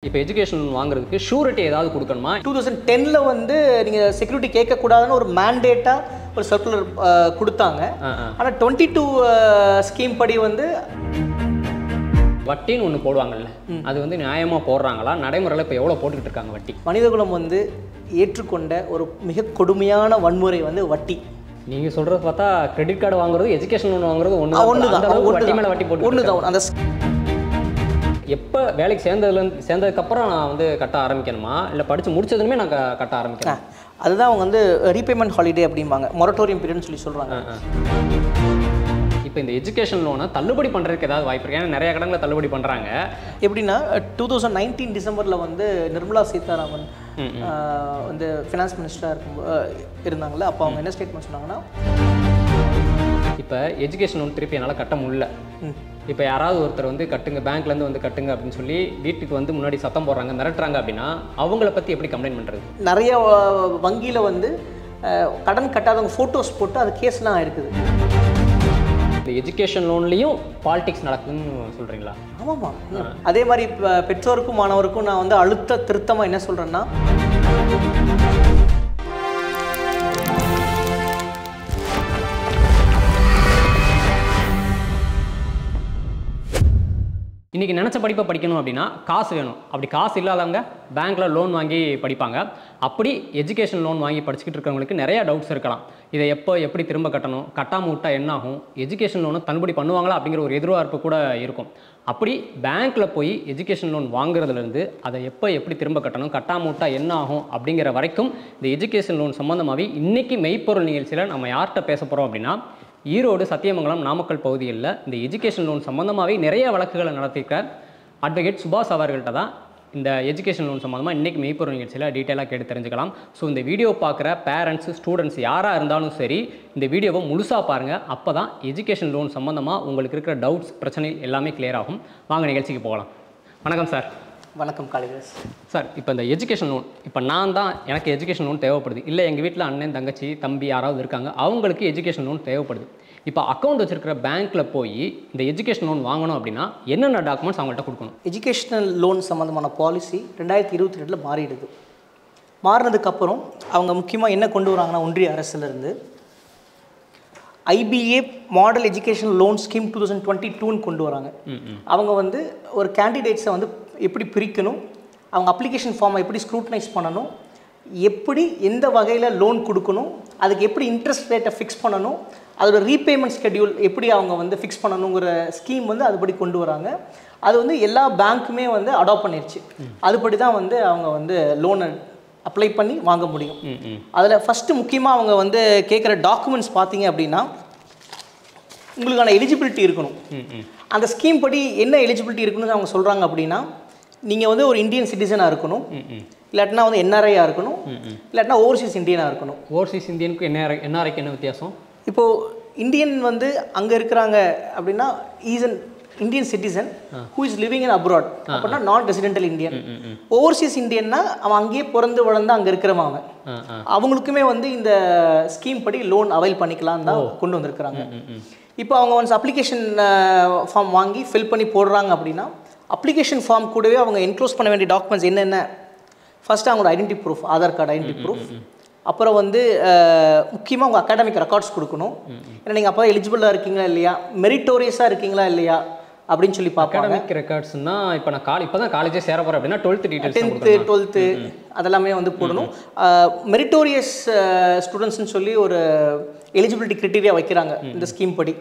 இப்போ எஜுகேஷன் வாங்குறதுக்கு ஷூரிட்டி ஏதாவது கொடுக்கணுமா? 2010ல் வந்து நீங்கள் செக்யூரிட்டி கேட்கக்கூடாதுன்னு ஒரு மேண்டேட்டாக ஒரு சர்க்குலர் கொடுத்தாங்க. ஆனால் 22 ஸ்கீம் படி வந்து வட்டின்னு ஒன்று போடுவாங்கல்ல, அது வந்து நியாயமாக போடுறாங்களா? நடைமுறையில் இப்போ எவ்வளோ போட்டுக்கிட்டு இருக்காங்க வட்டி? மனிதகுலம் வந்து ஏற்றுக்கொண்ட ஒரு மிக கொடுமையான வன்முறை வந்து வட்டி. நீங்கள் சொல்கிறது பார்த்தா கிரெடிட் கார்டு வாங்குறது எஜுகேஷன் லோன் வாங்குறது ஒன்று தான். வட்டி மேலே வட்டி போட்டு ஒன்று தான். அந்த எப்போ வேலைக்கு சேர்ந்ததுக்கப்புறம் நான் வந்து கட்ட ஆரம்பிக்கணுமா, இல்லை படித்து முடிச்சதுமே நான் கட்ட ஆரம்பிக்கணும்? அதுதான் அவங்க வந்து ரீபேமெண்ட் ஹாலிடே அப்படிம்பாங்க, மொரட்டோரியம் பீரியட்னு சொல்கிறாங்க. இப்போ இந்த எஜுகேஷன் லோனை தள்ளுபடி பண்ணுறதுக்கு ஏதாவது வாய்ப்பு இருக்குது? ஏன்னா நிறைய கடன்களை தள்ளுபடி பண்ணுறாங்க. எப்படின்னா 2019 டிசம்பரில் வந்து நிர்மலா சீதாராமன் வந்து ஃபினான்ஸ் மினிஸ்டராக இருந்தாங்களே, அப்போ அவங்க என்ன ஸ்டேட்மெண்ட் சொன்னாங்கன்னா, இப்போ எஜுகேஷன் லோன் திருப்பி என்னால் கட்ட முடியல, இப்போ யாராவது ஒருத்தர் வந்து கட்டுங்க, பேங்க்லேருந்து வந்து கட்டுங்க அப்படின்னு சொல்லி வீட்டுக்கு வந்து முன்னாடி சத்தம் போடுறாங்க, மிரட்டுறாங்க அப்படின்னா அவங்கள பற்றி எப்படி கம்ப்ளைண்ட் பண்ணுறது? நிறைய வங்கியில் வந்து கடன் கட்டாதவங்க ஃபோட்டோஸ் போட்டு அது கேஸ்லாம் இருக்குது. இந்த எஜுகேஷன் லோன்லேயும் பாலிடிக்ஸ் நடக்குதுன்னு சொல்கிறீங்களா? ஆமாம்மா. அதே மாதிரி பெற்றோருக்கும் மாணவருக்கும் நான் வந்து அழுத்த திருத்தமாக என்ன சொல்கிறேன்னா, இன்றைக்கி நினச்ச படிப்பை படிக்கணும் அப்படின்னா காசு வேணும். அப்படி காசு இல்லாதவங்க பேங்க்கில் லோன் வாங்கி படிப்பாங்க. அப்படி எஜுகேஷன் லோன் வாங்கி படிச்சுக்கிட்டு இருக்கிறவங்களுக்கு நிறையா டவுட்ஸ் இருக்கலாம். இதை எப்படி திரும்ப கட்டணும், கட்டாமல் விட்டால் என்ன ஆகும், எஜுகேஷன் லோனை தள்ளுபடி பண்ணுவாங்களா அப்படிங்கிற ஒரு எதிர்பார்ப்பு கூட இருக்கும். அப்படி பேங்க்கில் போய் எஜுகேஷன் லோன் வாங்குறதுலேருந்து அதை எப்படி திரும்ப கட்டணும், கட்டாமல் விட்டால் என்ன ஆகும் அப்படிங்கிற வரைக்கும் இந்த எஜுகேஷன் லோன் சம்மந்தமாகவே இன்றைக்கி மெய்ப்பொருள் நிகழ்ச்சியில் நம்ம யார்கிட்ட பேச போகிறோம் அப்படின்னா, ஈரோடு, சத்தியமங்கலம், நாமக்கல் பகுதிகளில் இந்த எஜுகேஷன் லோன் சம்மந்தமாகவே நிறைய வழக்குகளை நடத்தியிருக்க அட்வொகேட் சுபாஷ் அவர்கள்ட்ட தான் இந்த எஜுகேஷன் லோன் சம்மந்தமாக இன்றைக்கி மெய்ப்பொருள் நிகழ்ச்சியில் டீட்டெயிலாக கேட்டு தெரிஞ்சுக்கலாம். ஸோ இந்த வீடியோ பார்க்குற பேரண்ட்ஸ், ஸ்டூடெண்ட்ஸ் யாராக இருந்தாலும் சரி, இந்த வீடியோவை முழுசாக பாருங்கள். அப்போ தான் எஜுகேஷன் லோன் சம்மந்தமாக உங்களுக்கு இருக்கிற டவுட்ஸ், பிரச்சனை எல்லாமே கிளியர் ஆகும். வாங்க நிகழ்ச்சிக்கு போகலாம். வணக்கம் சார். வணக்கம் காளிதாஸ் சார். இப்போ இந்த எஜுகேஷன் லோன், இப்போ நான் தான் எனக்கு எஜுகேஷன் லோன் தேவைப்படுது, இல்லை எங்கள் வீட்டில் அண்ணன், தங்கச்சி, தம்பி யாராவது இருக்காங்க, அவங்களுக்கு எஜுகேஷன் லோன் தேவைப்படுது. இப்போ அக்கௌண்ட் வச்சுருக்கிற பேங்க்கில் போய் இந்த எஜுகேஷன் லோன் வாங்கணும் அப்படின்னா என்னென்ன டாக்குமெண்ட்ஸ் அவங்கள்ட்ட கொடுக்கணும்? எஜுகேஷனல் லோன் சம்மந்தமான பாலிசி 2022 மாறிடுது. மாறினதுக்கப்புறம் அவங்க முக்கியமாக என்ன கொண்டு வராங்கன்னா, ஒன்றிய அரசுலேருந்து IBA model education loan scheme 2022ன்னு கொண்டு வராங்க. அவங்க வந்து ஒரு கேண்டிடேட்ஸை வந்து எப்படி பிரிக்கணும், அவங்க அப்ளிகேஷன் ஃபார்மை எப்படி ஸ்க்ரூட்டனைஸ் பண்ணணும், எப்படி எந்த வகையில் லோன் கொடுக்கணும், அதுக்கு எப்படி இன்ட்ரெஸ்ட் ரேட்டை ஃபிக்ஸ் பண்ணணும், அதோட ரீபேமெண்ட் ஸ்கெடியூல் எப்படி அவங்க வந்து ஃபிக்ஸ் பண்ணணுங்கிற ஸ்கீம் வந்து அதுபடி கொண்டு வராங்க. அது வந்து எல்லா பேங்க்குமே வந்து அடாப்ட் பண்ணிடுச்சு. அதுபடி தான் வந்து அவங்க வந்து லோனை அப்ளை பண்ணி வாங்க முடியும். அதில் ஃபஸ்ட்டு முக்கியமாக அவங்க வந்து கேட்குற டாக்குமெண்ட்ஸ் பார்த்தீங்க அப்படின்னா, உங்களுக்கான எலிஜிபிலிட்டி இருக்கணும். அந்த ஸ்கீம் படி என்ன எலிஜிபிலிட்டி இருக்குன்னு அவங்க சொல்கிறாங்க அப்படின்னா, நீங்கள் வந்து ஒரு இந்தியன் சிட்டிசனாக இருக்கணும், இல்லாட்டினா வந்து NRIயாக இருக்கணும், இல்லாட்டினா ஓவர்சீஸ் இந்தியனாக இருக்கணும். ஓவர்சீஸ் இந்தியனுக்கு NRIக்கு என்ன வித்தியாசம்? இப்போது இந்தியன் வந்து அங்கே இருக்கிறாங்க அப்படின்னா is Indian citizen who is living in abroad, அப்படின்னா நான் ரெசிடென்டல் இந்தியன். ஓவர்சீஸ் இந்தியன்னா அவன் அங்கேயே பிறந்து வளர்ந்து அங்கே இருக்கிறவன். அவன் அவங்களுக்குமே வந்து இந்த ஸ்கீம் படி லோன் அவைல் பண்ணிக்கலாம் தான் கொண்டு வந்திருக்கிறாங்க. இப்போ அவங்க ஒன்ஸ் அப்ளிகேஷன் ஃபார்ம் வாங்கி ஃபில் பண்ணி போடுறாங்க அப்படின்னா, அப்ளிகேஷன் ஃபார்ம் கூடவே அவங்க என்க்ளோஸ் பண்ண வேண்டிய டாக்குமெண்ட்ஸ் என்னென்ன, ஃபஸ்ட்டு அவங்களோட identity proof, Aadhaar card identity proof, அப்புறம் வந்து முக்கியமாக உங்கள் அகாடமிக் ரெக்கார்ட்ஸ் கொடுக்கணும். ஏன்னா நீங்கள் அப்போ எலிஜிபிளாக இருக்கீங்களா இல்லையா, மெரிட்டோரியஸாக இருக்கீங்களா இல்லையா அப்படின்னு சொல்லி பார்ப்பாங்க. அகாடமிக் ரெக்கார்ட்ஸ்னா இப்போ நான் இப்போ தான் காலேஜே சேர போகிறேன் அப்படின்னா 12th டீட்டெயில்ஸ், 10th 12th அதெல்லாமே வந்து போடணும். மெரிட்டோரியஸ் ஸ்டூடெண்ட்ஸ்னு சொல்லி ஒரு எலிஜிபிலிட்டி க்ரைட்டீரியா வைக்கிறாங்க இந்த ஸ்கீம் படி.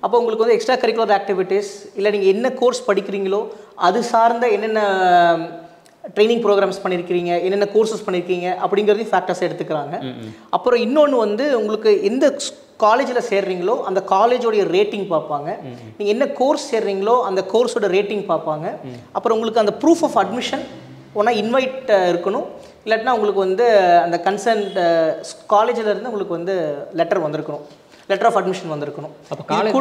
அப்போ உங்களுக்கு வந்து எக்ஸ்ட்ரா கரிக்குலர் ஆக்டிவிட்டீஸ், இல்லை நீங்கள் என்ன கோர்ஸ் படிக்கிறீங்களோ அது சார்ந்த என்னென்ன ட்ரைனிங் ப்ரோக்ராம்ஸ் பண்ணியிருக்கிறீங்க, என்னென்ன கோர்சஸ் பண்ணியிருக்கீங்க அப்படிங்கிறதையும் ஃபேக்டர்ஸ் எடுத்துக்கிறாங்க. அப்புறம் இன்னொன்று வந்து உங்களுக்கு எந்த காலேஜில் சேர்றீங்களோ அந்த காலேஜோடைய ரேட்டிங் பார்ப்பாங்க. நீங்கள் என்ன கோர்ஸ் சேர்றீங்களோ அந்த கோர்ஸோட ரேட்டிங் பார்ப்பாங்க. அப்புறம் உங்களுக்கு அந்த ப்ரூஃப் ஆஃப் அட்மிஷன் ஒன்றா இன்வைட் இருக்கணும், இல்லாட்டினா உங்களுக்கு வந்து அந்த கன்சர்ன்ட் காலேஜில் இருந்து உங்களுக்கு வந்து லெட்டர் வந்திருக்கணும், லெட்டர் ஆஃப் அட்மிஷன் வந்திருக்கணும். அப்போ காலேஜ்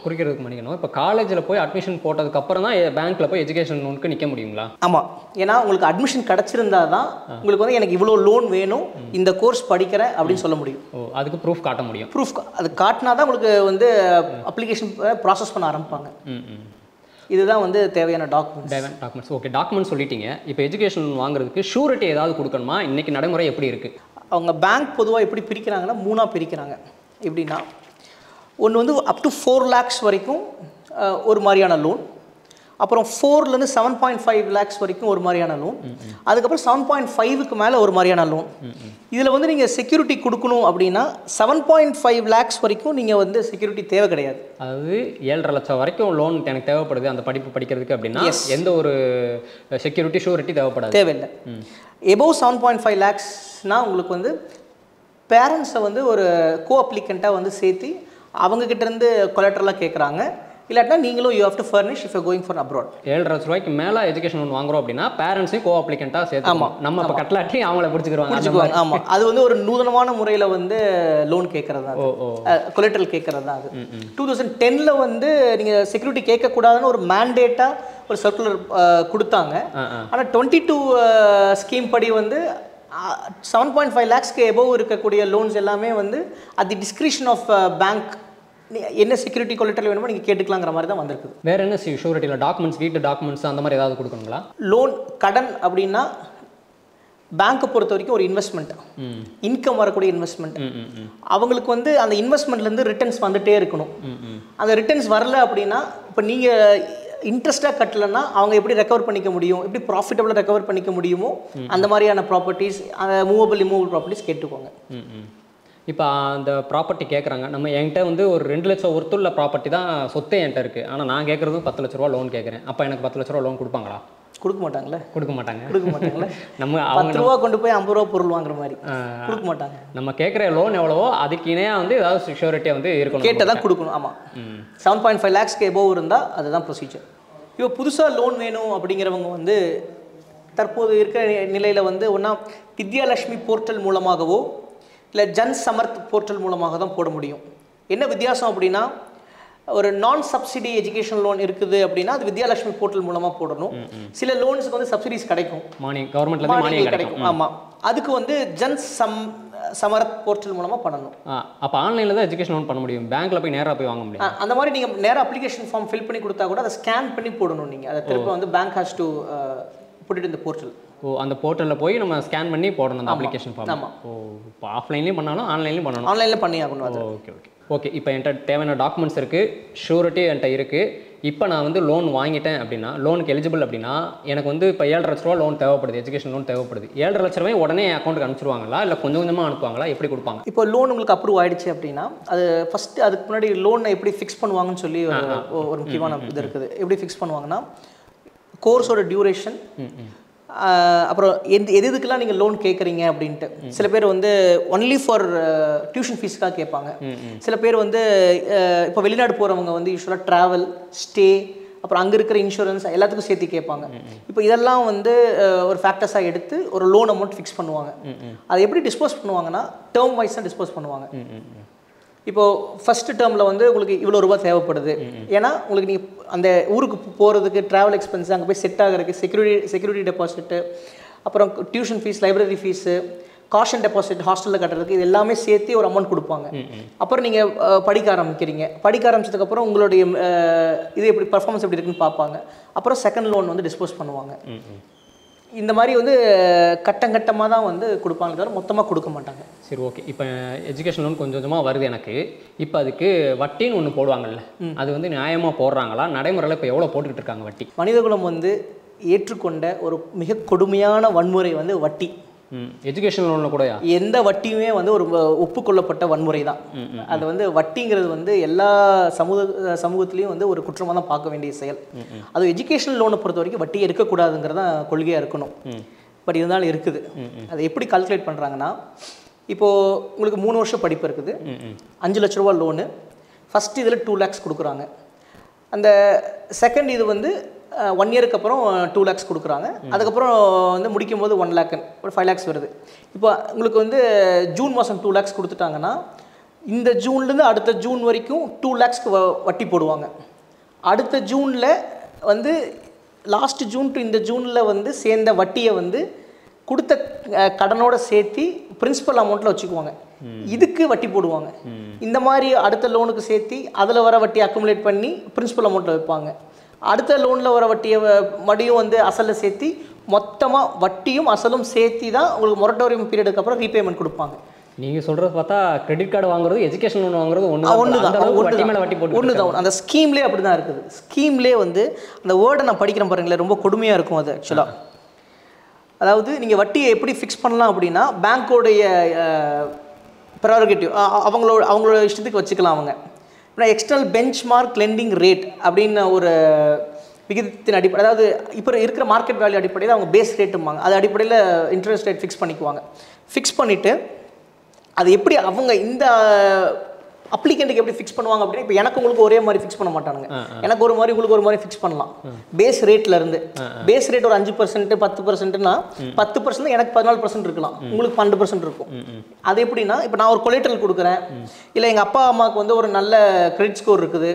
குறிக்கிறதுக்கு மணிக்கணும். இப்போ காலேஜில் போய் அட்மிஷன் போட்டதுக்கப்புறம் தான் பேங்க்கில் போய் எஜுகேஷன் லோனுக்கு நிற்க முடியுங்களா? ஆமாம். ஏன்னா உங்களுக்கு அட்மிஷன் கிடச்சிருந்தா தான் உங்களுக்கு வந்து எனக்கு இவ்வளோ லோன் வேணும், இந்த கோர்ஸ் படிக்கிறேன் அப்படின்னு சொல்ல முடியும். ஓ, அதுக்கு ப்ரூஃப் காட்ட முடியும். ப்ரூஃப் அது காட்டினா தான் உங்களுக்கு வந்து அப்ளிகேஷன் ப்ராசஸ் பண்ண ஆரம்பிப்பாங்க. இதுதான் வந்து தேவையான டாக்குமெண்ட்ஸ். ஓகே, டாக்குமெண்ட்ஸ் சொல்லிட்டீங்க. இப்போ எஜுகேஷன் வாங்குறதுக்கு ஷூரிட்டி ஏதாவது கொடுக்கணுமா? இன்றைக்கி நடைமுறை எப்படி இருக்குது? அவங்க பேங்க் பொதுவாக எப்படி பிரிக்கிறாங்கன்னா 3ஆக பிரிக்கிறாங்க. எப்படின்னா ஒன்று வந்து அப் டு 4 lakhs வரைக்கும் ஒரு மாதிரியான லோன், அப்புறம் 4லேருந்து 7.5 lakhs வரைக்கும் ஒரு மாதிரியான லோன், அதுக்கப்புறம் 7.5க்கு மேலே ஒரு மாதிரியான லோன். இதில் வந்து நீங்கள் செக்யூரிட்டி கொடுக்கணும் அப்படின்னா 7.5 lakhs வரைக்கும் நீங்கள் வந்து செக்யூரிட்டி தேவை கிடையாது. அதாவது 7.5 லட்சம் வரைக்கும் லோன் எனக்கு தேவைப்படுது அந்த படிப்பு படிக்கிறதுக்கு அப்படின்னா எந்த ஒரு செக்யூரிட்டி ஷூரிட்டி தேவையில்லை. எபோவ் 7.5 lakhsனால் உங்களுக்கு வந்து பேரண்ட்ஸை வந்து ஒரு கோ அப்ளிகண்ட்டாக வந்து சேர்த்து அவங்கக்கிட்டேருந்து கொலட்ரலாக கேட்குறாங்க. இல்லாட்டினா நீங்களும் you have to furnish if you going for abroad. 7.5 லட்ச ரூபாய்க்கு மேலே எஜுகேஷன் லோன் வாங்குறோம் அப்படின்னா பேரண்ட்ஸையும் கோ அப்ளிகண்ட்டாக சேர்த்து. ஆமாம், நம்ம இப்போ கட்டலாட்டி அவங்கள பிடிச்சிக்குவாங்க. ஆமாம், அது வந்து ஒரு நூதனமான முறையில் வந்து லோன் கேட்குறது தான், கொலட்ரல் கேட்குறது தான். அது 2010ல் வந்து நீங்கள் செக்யூரிட்டி கேட்கக்கூடாதுன்னு ஒரு மேண்டேட்டாக ஒரு சர்க்குலர் கொடுத்தாங்க. ஆனால் 22 ஸ்கீம் படி வந்து 7.5 lakhsக்கு எபோவ் இருக்கக்கூடிய லோன்ஸ் எல்லாமே வந்து at the discretion of bank என்ன செக்யூரிட்டி கொலட்ரல் வேணுமோ நீங்கள் கேட்டுக்கலாங்கிற மாதிரி தான் வந்திருக்குது. வேறு என்ன ஷூரிட்டியில் டாக்குமெண்ட்ஸ், வீட்டு டாக்குமெண்ட்ஸ் அந்த மாதிரி ஏதாவது கொடுக்கணுங்களா? லோன் கடன் அப்படின்னா பேங்க்கை பொறுத்த வரைக்கும் ஒரு இன்வெஸ்ட்மெண்ட், இன்கம் வரக்கூடிய இன்வெஸ்ட்மெண்ட். அவங்களுக்கு வந்து அந்த இன்வெஸ்ட்மெண்ட்லேருந்து ரிட்டர்ன்ஸ் வந்துகிட்டே இருக்கணும். அந்த ரிட்டர்ன்ஸ் வரல அப்படின்னா இப்போ நீங்கள் இன்ட்ரெஸ்ட்டாக கட்டலைன்னா அவங்க எப்படி ரெக்கவர் பண்ணிக்க முடியும், எப்படி ப்ராஃபிட்டபுளாக ரெக்கவர் பண்ணிக்க முடியுமோ அந்த மாதிரியான ப்ராப்பர்ட்டிஸ், மூவபிள் இம்மூவபிள் ப்ராப்பர்ட்டிஸ் கேட்டுக்கோங்க. இப்போ அந்த ப்ராப்பர்ட்டி கேட்குறாங்க, நம்ம என்கிட்ட வந்து ஒரு 2 லட்சம் ஒருத்துள்ள ப்ராப்பர்ட்டி தான் சொத்தே என்கிட்ட இருக்குது, ஆனால் நான் கேட்குறதும் 10 லட்ச ரூபா லோன் கேட்குறேன். அப்போ எனக்கு 10 லட்ச ரூபா லோன் கொடுப்பாங்களா? கொடுக்க மாட்டாங்களே. கொடுக்க மாட்டாங்களே. நம்ம 10 ரூபா கொண்டு போய் 50 ரூபா பொருள் வாங்குற மாதிரி கொடுக்க மாட்டாங்க. நம்ம கேட்குற லோன் எவ்வளவோ அதுக்கு இணையாக வந்து ஏதாவது ஷூரிட்டியாக வந்து இருக்கணும், கேட்டதான் கொடுக்கணும். ஆமாம், 7.5 lakhsக்கு எபோவ் இருந்தால் அதுதான் ப்ரொசீஜர். இப்போ புதுசாக லோன் வேணும் அப்படிங்கிறவங்க வந்து தற்போது இருக்கிற நிலையில் வந்து ஒன்றா வித்யாலட்சுமி போர்ட்டல் மூலமாகவோ இல்லை ஜன் சமர்த் போர்ட்டல் மூலமாக தான் போட முடியும். என்ன வித்தியாசம் அப்படின்னா ஒரு நான் சப்சிடி எஜுகேஷன் லோன் இருக்குது அப்படின்னா அது வித்யாலட்சுமி போர்ட்டல் மூலமாக போடணும். சில லோன்ஸுக்கு வந்து சப்சிடிஸ் கிடைக்கும், கவர்மெண்ட்லேருந்து கிடைக்கும். ஆமாம், அதுக்கு வந்து ஜன் சமர்த் போர்ட்டல் மூலமாக பண்ணணும். அப்போ ஆன்லைனில் தான் எஜுகேஷன் லோன் பண்ண முடியும், பேங்க்கில் போய் நேராக போய் வாங்க முடியும். அந்த மாதிரி நீங்கள் நேராக அப்ளிகேஷன் ஃபார்ம் ஃபில் பண்ணி கொடுத்தா கூட அதை ஸ்கேன் பண்ணி போடணும். நீங்கள் அதை திரும்ப வந்து bank has to put it in the portal. அந்த போர்ட்டலில் போய் நம்ம ஸ்கேன் பண்ணி போடணும் அந்த அப்ளிகேஷன் ஃபார்ம். ஆமாம், இப்போ ஆஃப்லைன்லேயும் பண்ணாலும் ஆன்லைன்லேயும் பண்ணணும். ஆன்லைனில் பண்ணி ஆகணும். ஓகே. இப்போ என்கிட்ட தேவையான டாக்குமெண்ட்ஸ் இருக்குது, ஷூரிட்டி என்கிட்ட இருக்குது. இப்போ நான் வந்து லோன் வாங்கிட்டேன் அப்படின்னா, லோனுக்கு எலிஜிபிள் அப்படின்னா எனக்கு வந்து இப்போ 7.5 லட்ச ரூபா லோன் தேவைப்படுது, எஜுகேஷன் லோன் தேவைப்படுது. 7.5 லட்ச ரூபாய் உடனே அக்கௌண்ட்டுக்கு அனுப்பிச்சிருவாங்களா இல்லை கொஞ்சம் கொஞ்சமாக அனுப்புவாங்களா, எப்படி கொடுப்பாங்க? இப்போ லோன் உங்களுக்கு அப்ரூவ் ஆகிடுச்சு அப்படின்னா அது ஃபஸ்ட்டு அதுக்கு முன்னாடி லோனை எப்படி ஃபிக்ஸ் பண்ணுவாங்கன்னு சொல்லி ஒரு முக்கியமான இது இருக்குது. எப்படி ஃபிக்ஸ் பண்ணுவாங்கன்னா கோர்ஸோட டியூரேஷன், அப்புறம் எதுக்கெல்லாம் நீங்கள் லோன் கேட்குறீங்க அப்படின்ட்டு. சில பேர் வந்து ஒன்லி ஃபார் டியூஷன் ஃபீஸ்க்காக கேட்பாங்க. சில பேர் வந்து இப்போ வெளிநாடு போகிறவங்க வந்து யூஸ்வலாக ட்ராவல், ஸ்டே, அப்புறம் அங்கே இருக்கிற இன்சூரன்ஸ் எல்லாத்துக்கும் சேர்த்து கேட்பாங்க. இப்போ இதெல்லாம் வந்து ஒரு ஃபேக்டர்ஸாக எடுத்து ஒரு லோன் அமௌண்ட் ஃபிக்ஸ் பண்ணுவாங்க. அதை எப்படி டிஸ்போஸ் பண்ணுவாங்கன்னா டேர்ம் வைஸ் தான் டிஸ்போஸ் பண்ணுவாங்க. இப்போது ஃபஸ்ட்டு டேர்மில் வந்து உங்களுக்கு இவ்வளோ ரூபா தேவைப்படுது, ஏன்னா உங்களுக்கு நீங்கள் அந்த ஊருக்கு போகிறதுக்கு ட்ராவல் எக்ஸ்பென்ஸ், அங்கே போய் செட் ஆகிறதுக்கு செக்யூரிட்டி டெபாசிட்டு, அப்புறம் tuition fees, library fees, caution deposit ஹாஸ்டலில் கட்டுறதுக்கு, இது எல்லாமே சேர்த்து ஒரு அமௌண்ட் கொடுப்பாங்க. அப்புறம் நீங்கள் படிக்க ஆரம்பிச்சதுக்கப்புறம் உங்களுடைய இது எப்படி பர்ஃபார்மன்ஸ் எப்படி இருக்குன்னு பார்ப்பாங்க. அப்புறம் செகண்ட் லோன் வந்து டிஸ்போஸ் பண்ணுவாங்க. இந்த மாதிரி வந்து கட்டமாக தான் வந்து கொடுப்பாங்க, தவிர மொத்தமாக கொடுக்க மாட்டாங்க. சரி, ஓகே. இப்போ எஜுகேஷன் லோன் கொஞ்சம் கொஞ்சமாக வருது எனக்கு. இப்போ அதுக்கு வட்டின்னு ஒன்று போடுவாங்கல்ல, அது வந்து நியாயமாக போடுறாங்களா? நடைமுறையில் இப்போ எவ்வளோ போட்டுக்கிட்டு இருக்காங்க வட்டி? மனிதகுலம் வந்து ஏற்றுக்கொண்ட ஒரு மிக கொடுமையான வன்முறை வந்து வட்டி. எஜுகேஷன் லோனில் கூட எந்த வட்டியுமே வந்து ஒரு ஒப்புக்கொள்ளப்பட்ட வன்முறை தான். அது வந்து வட்டிங்கிறது வந்து எல்லா சமூகத்திலையும் வந்து ஒரு குற்றமாக தான் பார்க்க வேண்டிய செயல். அது எஜுகேஷன் லோனை பொறுத்த வரைக்கும் வட்டியே இருக்கக்கூடாதுங்கிறதான் கொள்கையாக இருக்கணும். பட் இருந்தாலும் இருக்குது. அதை எப்படி கால்குலேட் பண்ணுறாங்கன்னா, இப்போது உங்களுக்கு 3 வருஷம் படிப்பு இருக்குது, 5 லட்ச ரூபா லோனு. ஃபஸ்ட்டு இதில் 2 lakhs கொடுக்குறாங்க. அந்த செகண்ட் இது வந்து 1 இயருக்கு அப்புறம் 2 lakhs கொடுக்குறாங்க. அதுக்கப்புறம் வந்து முடிக்கும் போது 1 lakh, ஒரு 5 lakhs வருது. இப்போ உங்களுக்கு வந்து ஜூன் மாதம் 2 lakhs கொடுத்துட்டாங்கன்னா இந்த ஜூன்லேருந்து அடுத்த ஜூன் வரைக்கும் 2 lakhsக்கு வட்டி போடுவாங்க. அடுத்த ஜூனில் வந்து லாஸ்ட் ஜூன் டு இந்த ஜூனில் வந்து சேர்ந்த வட்டியை வந்து கொடுத்த கடனோட சேர்த்து பிரின்சிபல் அமௌண்ட்டில் வச்சுக்குவாங்க. இதுக்கு வட்டி போடுவாங்க. இந்த மாதிரி அடுத்த லோனுக்கு சேர்த்து அதில் வர வட்டி அக்குமுலேட் பண்ணி பிரின்சிபல் அமௌண்ட்டில் வைப்பாங்க. அடுத்த லோனில் வர வட்டியை மறுபடியும் வந்து அசலில் சேர்த்து மொத்தமாக வட்டியும் அசலும் சேர்த்து தான் உங்களுக்கு மொரட்டோரியம் பீரியடுக்கு அப்புறம் ரீபேமெண்ட் கொடுப்பாங்க. நீங்கள் சொல்கிறது பார்த்தா கிரெடிட் கார்டு வாங்குறது எஜுகேஷன் லோன் வாங்குறது ஒன்று தான். வட்டி மேலே வட்டி போட்டு ஒன்று தான். அந்த ஸ்கீம்லேயே அப்படி தான் இருக்குது. ஸ்கீம்லேயே வந்து அந்த வேர்டை நான் படிக்கிறேன் பாருங்களேன், ரொம்ப கொடுமையாக இருக்கும் அது ஆக்சுவலாக. அதாவது நீங்கள் வட்டியை எப்படி ஃபிக்ஸ் பண்ணலாம் அப்படின்னா பேங்க்கோடைய ப்ரெரோகேட்டிவ் அவங்களோட இஷ்டத்துக்கு வச்சுக்கலாம். அவங்க இப்போ external bench mark landing rate அப்படின்னு ஒரு விகிதத்தின் அடிப்படை, அதாவது இப்போ இருக்கிற மார்க்கெட் வேல்யூ அடிப்படையில் அவங்க பேஸ் ரேட்டும்பாங்க, அது அடிப்படையில் இன்ட்ரெஸ்ட் ரேட் ஃபிக்ஸ் பண்ணிக்குவாங்க. ஃபிக்ஸ் பண்ணிவிட்டு அது எப்படி அவங்க இந்த அப்ளிகண்ட்டுக்கு எப்படி ஃபிக்ஸ் பண்ணுவாங்க அப்படின்னா, இப்போ எனக்கு உங்களுக்கு ஒரே மாதிரி ஃபிக்ஸ் பண்ண மாட்டானுங்க. எனக்கு ஒரு மாதிரி உங்களுக்கு ஒரு மாதிரி ஃபிக்ஸ் பண்ணலாம். பேஸ் ரேட்ல இருந்து பேஸ் ரேட் ஒரு 5% 10%னா 10% எனக்கு 14% இருக்கலாம், உங்களுக்கு 12% இருக்கும். அது எப்படின்னா, இப்போ நான் ஒரு கொலேட்டரல் கொடுக்குறேன், இல்லை எங்கள் அப்பா அம்மாவுக்கு வந்து ஒரு நல்ல கிரெடிட் ஸ்கோர் இருக்குது,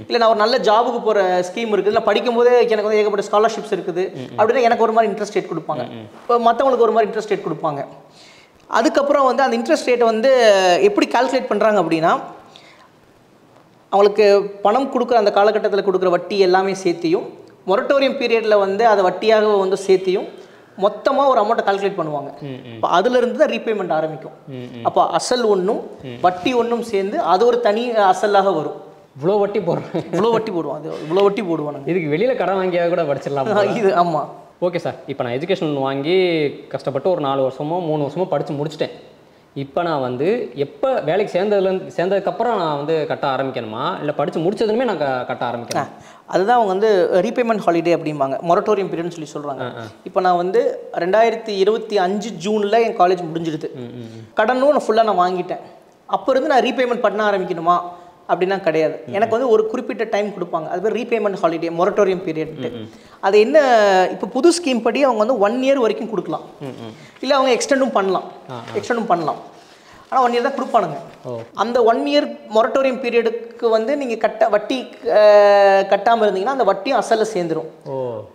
இல்லை நான் ஒரு நல்ல ஜாபுக்கு போகிற ஸ்கீம் இருக்குது, இல்லை படிக்கும் போதே எனக்கு வந்து ஏகப்பட்ட ஸ்காலர்ஷிப்ஸ் இருக்குது அப்படின்னா எனக்கு ஒரு மாதிரி இன்ட்ரெஸ்ட் ரேட் கொடுப்பாங்க, இப்போ மற்றவங்களுக்கு ஒரு மாதிரி இன்ட்ரெஸ்ட் ரேட் கொடுப்பாங்க. அதுக்கப்புறம் வந்து அந்த இன்ட்ரெஸ்ட் ரேட்டை வந்து எப்படி கால்குலேட் பண்ணுறாங்க அப்படின்னா, அவங்களுக்கு பணம் கொடுக்குற அந்த காலகட்டத்தில் கொடுக்குற வட்டி எல்லாமே சேர்த்தியும் மொரட்டோரியம் பீரியடில் வந்து அதை வட்டியாக வந்து சேர்த்தியும் மொத்தமாக ஒரு அமௌண்ட்டை கால்குலேட் பண்ணுவாங்க. இப்போ அதுலேருந்து தான் ரீபேமெண்ட் ஆரம்பிக்கும். அப்போ அசல் ஒன்றும் வட்டி ஒன்றும் சேர்ந்து அது ஒரு தனி அசலாக வரும். இவ்வளோ வட்டி போடுறோம், இவ்வளோ வட்டி போடுவோம், அது இவ்வளோ வட்டி போடுவாங்க. இதுக்கு வெளியில் கடன் வாங்கியாக கூட படிச்சிடலாம் இது. ஆமாம். ஓகே சார், இப்போ நான் எஜுகேஷன் வாங்கி கஷ்டப்பட்டு ஒரு 4 வருஷமோ 3 வருஷமோ படித்து முடிச்சிட்டேன். இப்போ நான் வந்து எப்போ வேலைக்கு சேர்ந்ததுக்கப்புறம் நான் வந்து கட்ட ஆரம்பிக்கணுமா, இல்லை படித்து முடிச்சதுமே நான் கட்ட ஆரம்பிக்கணும்? அதுதான் அவங்க வந்து ரீபேமெண்ட் ஹாலிடே அப்படிம்பாங்க, மொரட்டோரியம் பீரியட்னு சொல்லி சொல்கிறாங்க. இப்போ நான் வந்து 2025 ஜூனில் என் காலேஜ் முடிஞ்சிடுது, கடனும் நான் ஃபுல்லாக நான் வாங்கிட்டேன். அப்போ இருந்து நான் ரீபேமெண்ட் பண்ண ஆரம்பிக்கணுமா அப்படின்னா கிடையாது. எனக்கு வந்து ஒரு குறிப்பிட்ட டைம் கொடுப்பாங்க, அது பேர் ரீபேமெண்ட் ஹாலிடே, மொரட்டோரியம் பீரியட். அது என்ன, இப்போ புது ஸ்கீம் படி அவங்க வந்து 1 இயர் வரைக்கும் கொடுக்கலாம், இல்லை அவங்க எக்ஸ்டெண்டும் பண்ணலாம். ஆனால் 1 இயர் தான் கொடுப்பானுங்க. அந்த 1 இயர் மொரட்டோரியம் பீரியடுக்கு வந்து நீங்கள் வட்டி கட்டாமல் இருந்தீங்கன்னா அந்த வட்டியும் அசலில் சேர்ந்துடும்.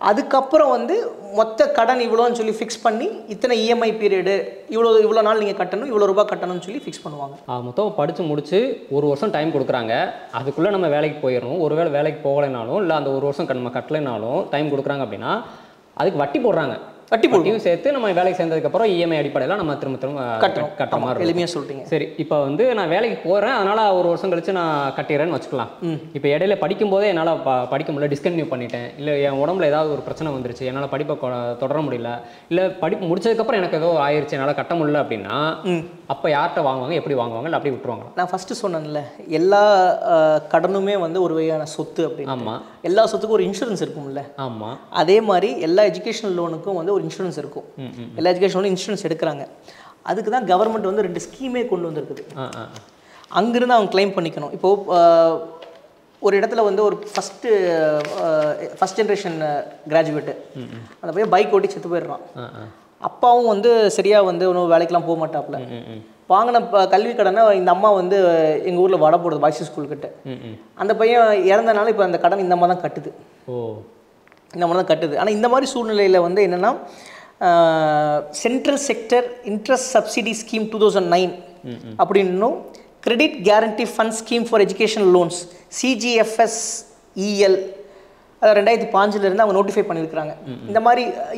அதுக்கப்புறம் வந்து மொத்த கடன் இவ்வளோன்னு சொல்லி ஃபிக்ஸ் பண்ணி இத்தனை இஎம்ஐ பீரியடு இவ்வளோ நாள் நீங்கள் கட்டணும், இவ்வளோ ரூபாய் கட்டணும்னு சொல்லி ஃபிக்ஸ் பண்ணுவாங்க. மொத்தம் படித்து முடிச்சு 1 வருஷம் டைம் கொடுக்குறாங்க. அதுக்குள்ளே நம்ம வேலைக்கு போயிடணும். ஒருவேளை வேலைக்கு போகலைனாலும் இல்லை அந்த 1 வருஷம் நம்ம கட்டலைனாலும் டைம் கொடுக்குறாங்க அப்படின்னா அதுக்கு வட்டி போடுறாங்க. வட்டியும் சேர்த்து நம்ம வேலைக்கு சேர்ந்ததுக்கப்புறம் இஎம்ஐ அடிப்படையில் நம்ம திரும்ப கட்டுற மாதிரி எளிமையாக சொல்லிட்டீங்க. சரி, இப்போ வந்து நான் வேலைக்கு போகிறேன், அதனால் 1 வருஷம் கழிச்சு நான் கட்டிடுறேன்னு வச்சுக்கலாம். இப்போ இடையில படிக்கும்போதே என்னால் படிக்க முடியல, டிஸ்கன்டினியூ பண்ணிட்டேன், இல்லை என் உடம்புல ஏதாவது ஒரு பிரச்சனை வந்துருச்சு, என்னால் படிப்பை தொடர முடியல, இல்லை படிப்பு முடிச்சதுக்கப்புறம் எனக்கு ஏதோ ஆயிடுச்சு என்னால் கட்ட முடியல அப்படின்னா அப்போ யார்கிட்ட வாங்குவாங்க, எப்படி வாங்குவாங்க, இல்லை அப்படி விட்டுருவாங்க? நான் ஃபஸ்ட்டு சொன்னேன்ல, எல்லா கடனுமே வந்து ஒரு வகையான சொத்து அப்படின்னு. ஆமாம். எல்லா சொத்துக்கும் ஒரு இன்சூரன்ஸ் இருக்கும்ல. ஆமாம். அதே மாதிரி எல்லா எஜுகேஷனல் லோனுக்கும் வந்து ஒரு இன்சூரன்ஸ் இருக்கும். எல்லா எஜுகேஷன் லோனும் இன்சூரன்ஸ் எடுக்கிறாங்க. அதுக்கு தான் கவர்மெண்ட் வந்து 2 ஸ்கீமே கொண்டு வந்திருக்குது. அங்கிருந்து அவங்க கிளைம் பண்ணிக்கணும். இப்போது ஒரு இடத்துல வந்து ஒரு ஃபஸ்ட் ஜென்ரேஷன் கிராஜுவேட்டு அந்த பையன் பைக் ஓட்டி செத்து போயிடுறான். அப்பாவும் வந்து சரியாக வந்து ஒன்றும் வேலைக்கெலாம் போக மாட்டாப்புல. வாங்கின கல்வி கடனை இந்த அம்மா வந்து எங்கள் ஊரில் வடை போடுது பாய்ஸ் ஸ்கூல்கிட்ட. அந்த பையன் இறந்தனால இப்போ அந்த கடன் இந்த அம்மா தான் கட்டுது. ஆனால் இந்த மாதிரி சூழ்நிலையில் வந்து என்னென்னா, central sector interest subsidy scheme 2009 அப்படின்னும் credit guarantee fund scheme for educational loans CGFSEL 2005 அவங்க நோட்டிஃபை பண்ணியிருக்கிறாங்க.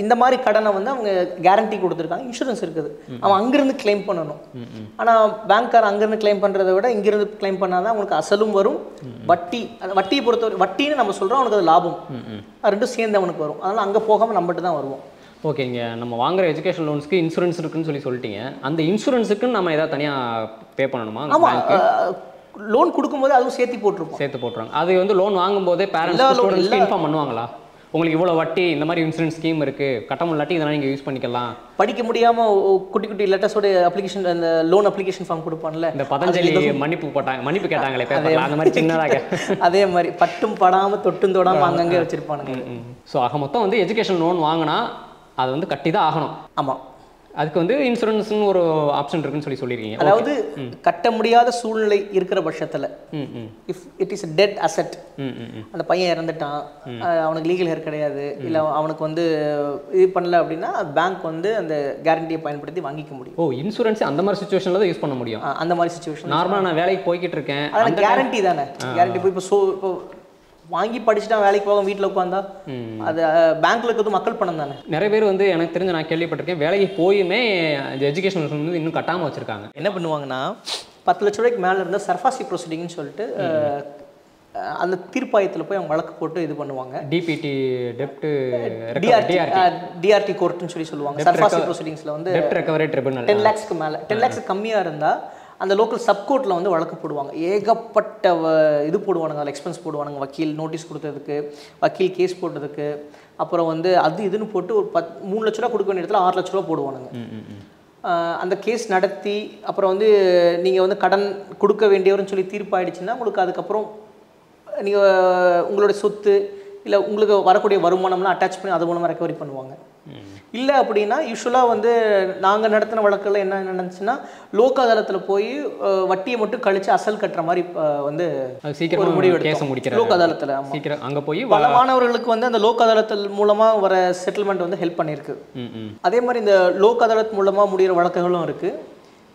இந்த மாதிரி கடனை வந்து அவங்க கேரண்டி கொடுத்துருக்காங்க. இன்சூரன்ஸ் இருக்குது, அவன் அங்கேருந்து கிளைம் பண்ணணும். ஆனால் பேங்க்கார் அங்கேருந்து கிளைம் பண்ணுறதை விட இங்கேருந்து கிளைம் பண்ணால் தான் அவங்களுக்கு அசலும் வரும், வட்டியை பொறுத்தவரை வட்டின்னு நம்ம சொல்கிறோம், அவனுக்கு அது லாபம், ரெண்டும் சேர்ந்து அவனுக்கு வரும். அதனால் அங்கே போகாமல் நம்மகிட்ட தான் வருவோம். ஓகேங்க, நம்ம வாங்குற எஜுகேஷன் லோன்ஸ்க்கு இன்சூரன்ஸ் இருக்குன்னு சொல்லிட்டீங்க. அந்த இன்சூரன்ஸுக்குன்னு நம்ம ஏதாவது தனியாக பே பண்ணணுமா? ஆமாம், லோன் கொடுக்கும்போது அதுவும் சேர்த்து போட்டுருவாங்க. அது வந்து லோன் வாங்கும்போதே பேரண்ட்ஸ் இன்ஃபார்ம் பண்ணுவாங்களா, உங்களுக்கு இவ்வளோ வட்டி, இந்த மாதிரி இன்சூரன்ஸ் ஸ்கீம் இருக்குது, கட்ட முடியாட்டி இதெல்லாம் நீங்கள் யூஸ் பண்ணிக்கலாம்? படிக்க முடியாமல் குட்டி லெட்டர்ஸோட அப்ளிகேஷன், அந்த லோன் அப்ளிகேஷன் ஃபார்ம் கொடுப்பான்ல, இந்த பதஞ்சலி மன்னிப்பு கேட்டாங்களே பேப்பரில், அந்த மாதிரி சின்னதாக அதே மாதிரி பட்டும் படாமல் தொட்டும் தொடாமல் அங்கங்கே வச்சுருப்பானுங்க. ஸோ ஆக மொத்தம் வந்து எஜுகேஷன் லோன் வாங்கினா அதை வந்து கட்டி தான் ஆகணும். ஆமாம், அதுக்கு வந்து இன்சூரன்ஸ்னு ஒரு ஆப்ஷன் இருக்குன்னு சொல்லியிருக்கீங்க. அதாவது கட்ட முடியாத சூழ்நிலை இருக்கிற பட்சத்தில், if it is dead asset, அந்த பையன் இறந்துட்டான், அவனுக்கு லீகல் ஹேர் கிடையாது, இல்லை அவனுக்கு வந்து இது பண்ணல அப்படின்னா பேங்க் வந்து அந்த கேரண்டியை பயன்படுத்தி வாங்கிக்க முடியும். இன்சூரன்ஸ் அந்த மாதிரி சுச்சுவேஷனில் தான் யூஸ் பண்ண முடியும். அந்த மாதிரி சுச்சுவேஷன் நார்மலாக நான் வேலைக்கு போய்கிட்டு இருக்கேன், அதனால் கேரண்டி தானே, கேரண்டி போய் இப்போ வாங்கி படிச்சுட்டா வேலைக்கு போக வீட்டில் உட்காந்தா அது பேங்க்ல இருக்கிறது மக்கள் பணம் தானே. நிறைய பேர் வந்து எனக்கு தெரிஞ்சு நான் கேள்விப்பட்டிருக்கேன், வேலைக்கு போயுமே இந்த எஜுகேஷன் லோன் வந்து இன்னும் கட்டாமல் வச்சுருக்காங்க. என்ன பண்ணுவாங்கன்னா 10 லட்ச ரூபாய்க்கு மேலே இருந்தால் சர்ஃபாசி ப்ரொசீடிங்னு சொல்லிட்டு அந்த தீர்ப்பாயத்தில் போய் அவங்க வழக்கு போட்டு இது பண்ணுவாங்க. டிபிடி டெப்ட் டிஆர்டி கோர்ட்னு சொல்லுவாங்க. சர்ஃபாசி ப்ரொசீடிங்ஸில் வந்து டெப்ட் ரெக்கவரி ட்ரிபியூனல் 10 lakhsக்கு மேலே 10 lakhs கம்மியாக இருந்தால் அந்த லோக்கல் சப்கோர்ட்டில் வந்து வழக்கு போடுவாங்க. ஏகப்பட்ட இது போடுவானுங்க, அதில் எக்ஸ்பென்ஸ் போடுவானுங்க. வக்கீல் நோட்டீஸ் கொடுத்ததுக்கு, வக்கீல் கேஸ் போட்டதுக்கு, அப்புறம் வந்து அது இதுன்னு போட்டு ஒரு 3 லட்ச ரூபா கொடுக்க வேண்டிய இடத்துல 6 லட்ச ரூபா போடுவானுங்க. அந்த கேஸ் நடத்தி அப்புறம் வந்து நீங்கள் வந்து கடன் கொடுக்க வேண்டியவர்னு சொல்லி தீர்ப்பாயிடுச்சுன்னா உங்களுக்கு அதுக்கப்புறம் நீங்கள் உங்களுடைய சொத்து இல்லை உங்களுக்கு வரக்கூடிய வருமானம்லாம் அட்டாச் பண்ணி அது மூலமாக ரெக்கவரி பண்ணுவாங்க. இல்லை அப்படின்னா யூஸ்வலாக வந்து நாங்கள் நடத்தின வழக்கில் என்ன நடந்துச்சுன்னா லோக் அதாலத்தில் போய் வட்டியை மட்டும் கழித்து அசல் கட்டுற மாதிரி வந்து சீக்கிரம் முடிவு எடுத்து லோக் அதாலத்தில். சீக்கிரம் அங்கே போய் பல மாணவர்களுக்கு வந்து அந்த லோக் அதாலத்தில் மூலமாக வர செட்டில்மெண்ட் வந்து ஹெல்ப் பண்ணியிருக்கு. அதே மாதிரி இந்த லோக் அதாலத் மூலமாக முடிகிற வழக்குகளும் இருக்குது.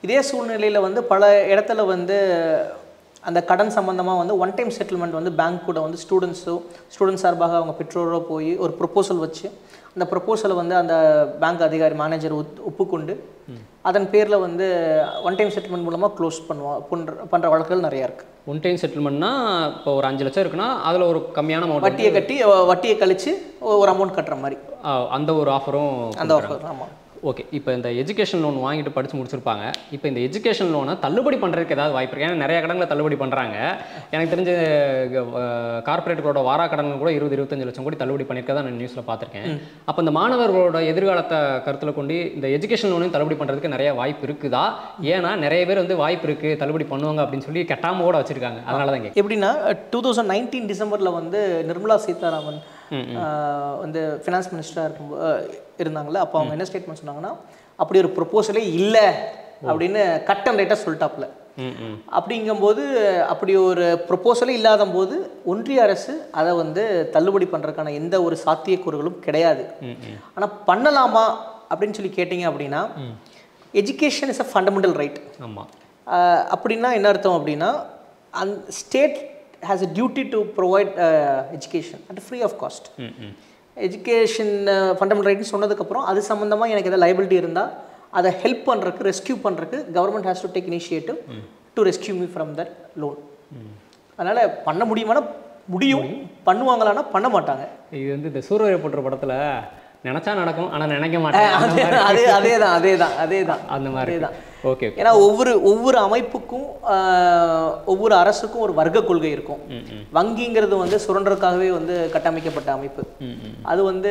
இதே சூழ்நிலையில் வந்து பல இடத்துல வந்து அந்த கடன் சம்பந்தமாக வந்து ஒன் டைம் செட்டில்மெண்ட் வந்து பேங்க் கூட வந்து ஸ்டூடெண்ட்ஸ் சார்பாக அவங்க பெற்றோரோ போய் ஒரு ப்ரொப்போசல் வச்சு அந்த ப்ரொப்போசலை வந்து அந்த பேங்க் அதிகாரி மேனேஜர் ஒப்புக்கொண்டு அதன் பேரில் வந்து ஒன் டைம் செட்டில்மெண்ட் மூலமாக க்ளோஸ் பண்ணுற வழக்குகள் நிறையா இருக்குது. ஒன் டைம் செட்டில்மெண்ட்னா இப்போ ஒரு 5 லட்சம் இருக்குன்னா அதில் ஒரு கம்மியான அமௌண்ட் வட்டியை கழித்து ஒரு அமௌண்ட் கட்டுற மாதிரி அந்த ஒரு ஆஃபரும் அந்த ஆஃபர். ஆமாம். ஓகே, இப்போ இந்த எஜுகேஷன் லோன் வாங்கிட்டு படித்து முடிச்சிருப்பாங்க. இப்போ இந்த எஜுகேஷன் லோனை தள்ளுபடி பண்ணுறதுக்கு ஏதாவது வாய்ப்பு இருக்குது? ஏன்னா நிறைய கடன்களை தள்ளுபடி பண்ணுறாங்க. எனக்கு தெரிஞ்ச கார்பரேட்டுகளோட வாரா கடன்கள் கூட 20-25 லட்சம் கோடி தள்ளுபடி பண்ணியிருக்கதான் நான் நியூஸில் பார்த்துருக்கேன். அப்போ இந்த மாணவர்களோட எதிர்காலத்தை கருத்தில் கொண்டு இந்த எஜுகேஷன் லோனையும் தள்ளுபடி பண்ணுறதுக்கு நிறைய வாய்ப்பு இருக்குதா? ஏன்னா நிறைய பேர் வந்து வாய்ப்பு இருக்குது தள்ளுபடி பண்ணுவாங்க அப்படின்னு சொல்லி கட்டாமல் கூட வச்சுருக்காங்க. அதனால தான் எப்படின்னா 2019 டிசம்பரில் வந்து நிர்மலா சீதாராமன் வந்து ஃபினான்ஸ் மினிஸ்டராக இருந்தாங்களே, அப்போ அவங்க என்ன ஸ்டேட்மெண்ட் சொன்னாங்கன்னா அப்படி ஒரு ப்ரொப்போசலே இல்லை அப்படின்னு கட் அண்ட் ரைட்டாக சொல்லிட்டாப்புல. அப்படிங்கும்போது அப்படி ஒரு ப்ரொப்போசலே இல்லாத போது ஒன்றிய அரசு அதை வந்து தள்ளுபடி பண்ணுறதுக்கான எந்த ஒரு சாத்தியக்கூறுகளும் கிடையாது. ஆனால் பண்ணலாமா அப்படின்னு சொல்லி கேட்டிங்க அப்படின்னா education is a fundamental right. ஆமாம். அப்படின்னா என்ன அர்த்தம் அப்படின்னா state has a duty to provide education at free of cost. Education fundamental ரைட்னு சொன்னதுக்கப்புறம் அது சம்மந்தமாக எனக்கு எதாவது லைபிலிட்டி இருந்தால் அதை ஹெல்ப் பண்ணுறதுக்கு ரெஸ்கியூ பண்ணுறதுக்கு government has to take initiative to rescue me from that loan. அதனால் பண்ண முடியுமானா முடியும், பண்ணுவாங்களான்னா பண்ண மாட்டாங்க. இது வந்து இந்த சூரிய போட்டுற படத்தில் நினச்சா நடக்கும் ஆனால் நினைக்க மாட்டேன். அதேதான் அந்த மாதிரி தான். ஓகே. ஏன்னா ஒவ்வொரு அமைப்புக்கும் ஒவ்வொரு அரசுக்கும் ஒரு வர்க்க கொள்கை இருக்கும். வங்கிங்கிறது வந்து சுரண்டறதுக்காகவே வந்து கட்டமைக்கப்பட்ட அமைப்பு. அது வந்து